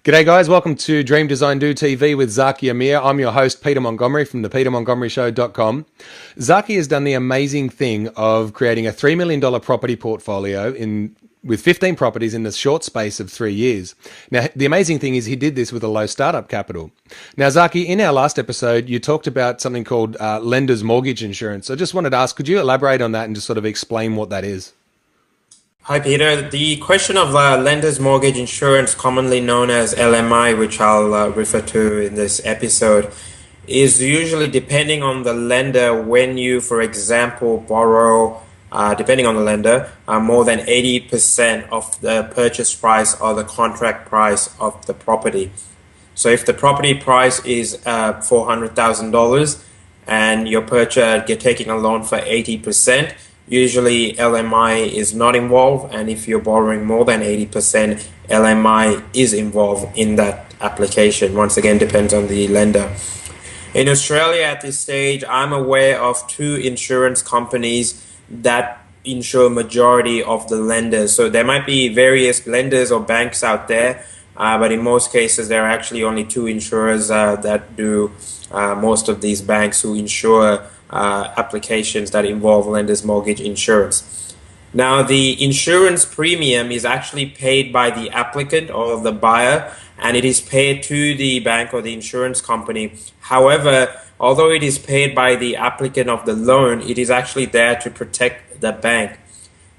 G'day guys, welcome to Dream Design Do TV with Zaki Ameer. I'm your host Peter Montgomery from the petermontgomeryshow.com. Zaki has done the amazing thing of creating a $3 million property portfolio with 15 properties in the short space of 3 years. Now, the amazing thing is he did this with a low startup capital. Now, Zaki, in our last episode, you talked about something called lender's mortgage insurance. I just wanted to ask, could you elaborate on that and just sort of explain what that is? Hi, Peter. The question of lender's mortgage insurance, commonly known as LMI, which I'll refer to in this episode, is usually depending on the lender when you, for example, borrow, depending on the lender, more than 80% of the purchase price or the contract price of the property. So if the property price is $400,000 and you're taking a loan for 80%, usually LMI is not involved, and if you're borrowing more than 80%, LMI is involved in that application. Once again, depends on the lender. In Australia at this stage, I'm aware of 2 insurance companies that insure majority of the lenders. So there might be various lenders or banks out there, but in most cases there are actually only 2 insurers that do most of these banks who insure applications that involve lender's mortgage insurance. Now, the insurance premium is actually paid by the applicant or the buyer, and it is paid to the bank or the insurance company. However, although it is paid by the applicant of the loan, it is actually there to protect the bank.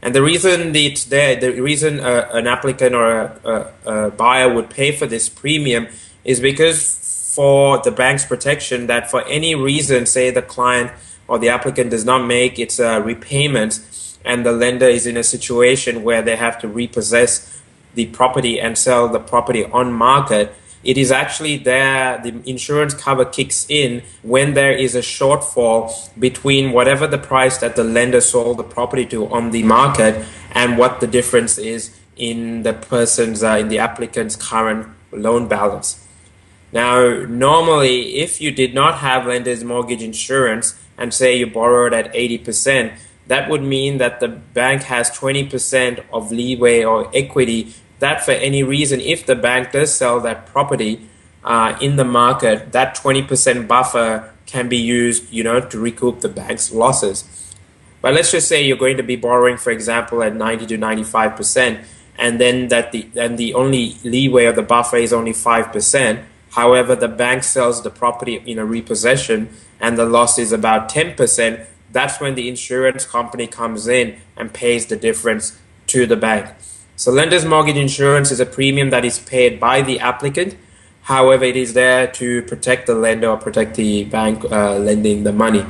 And the reason it's there, the reason an applicant or a buyer would pay for this premium is because for the bank's protection, that for any reason, say the client or the applicant does not make its repayments and the lender is in a situation where they have to repossess the property and sell the property on market, it is actually there, the insurance cover kicks in when there is a shortfall between whatever the price that the lender sold the property to on the market and what the difference is in the person's, in the applicant's current loan balance. Now, normally, if you did not have lender's mortgage insurance and say you borrowed at 80%, that would mean that the bank has 20% of leeway or equity that for any reason, if the bank does sell that property in the market, that 20% buffer can be used, to recoup the bank's losses. But let's just say you're going to be borrowing, for example, at 90 to 95%, and then the only leeway of the buffer is only 5%. However, the bank sells the property in a repossession and the loss is about 10%. That's when the insurance company comes in and pays the difference to the bank. So lender's mortgage insurance is a premium that is paid by the applicant. However, it is there to protect the lender or protect the bank lending the money.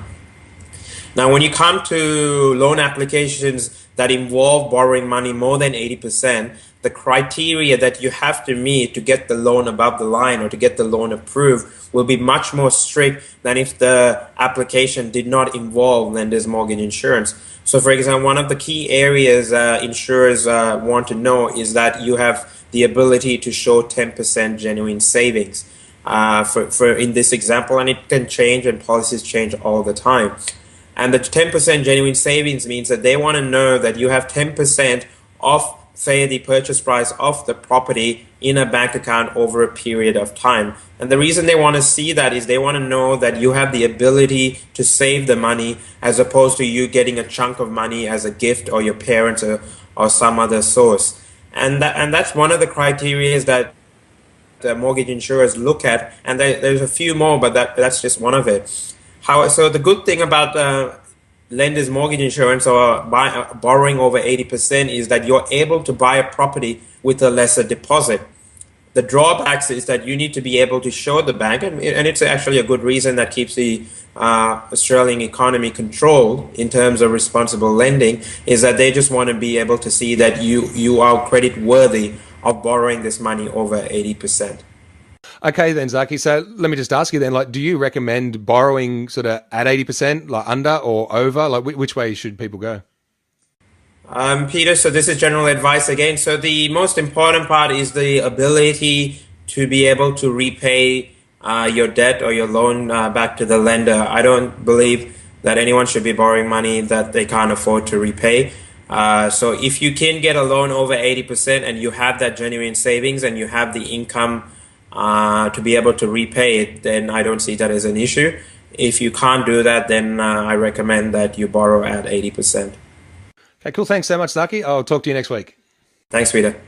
Now, when you come to loan applications that involve borrowing money more than 80%, the criteria that you have to meet to get the loan above the line or to get the loan approved will be much more strict than if the application did not involve lender's mortgage insurance. So, for example, one of the key areas insurers want to know is that you have the ability to show 10% genuine savings. For in this example, and it can change and policies change all the time. And the 10% genuine savings means that they want to know that you have 10% of, say, the purchase price of the property in a bank account over a period of time. And the reason they want to see that is they want to know that you have the ability to save the money as opposed to you getting a chunk of money as a gift or your parents or some other source. And that's one of the criteria that the mortgage insurers look at. And there's a few more, but that's just one of it. So the good thing about lender's mortgage insurance or borrowing over 80% is that you're able to buy a property with a lesser deposit. The drawbacks is that you need to be able to show the bank, and it's actually a good reason that keeps the Australian economy controlled in terms of responsible lending, is that they just want to be able to see that you are credit worthy of borrowing this money over 80%. Okay then, Zaki. So let me just ask you then, do you recommend borrowing sort of at 80%, under or over? Which way should people go? Peter, so this is general advice again. So the most important part is the ability to be able to repay your debt or your loan back to the lender. I don't believe that anyone should be borrowing money that they can't afford to repay. So if you can get a loan over 80% and you have that genuine savings and you have the income to be able to repay it, then I don't see that as an issue. If you can't do that, then I recommend that you borrow at 80%. Okay, cool. Thanks so much, Zaki. I'll talk to you next week. Thanks, Peter.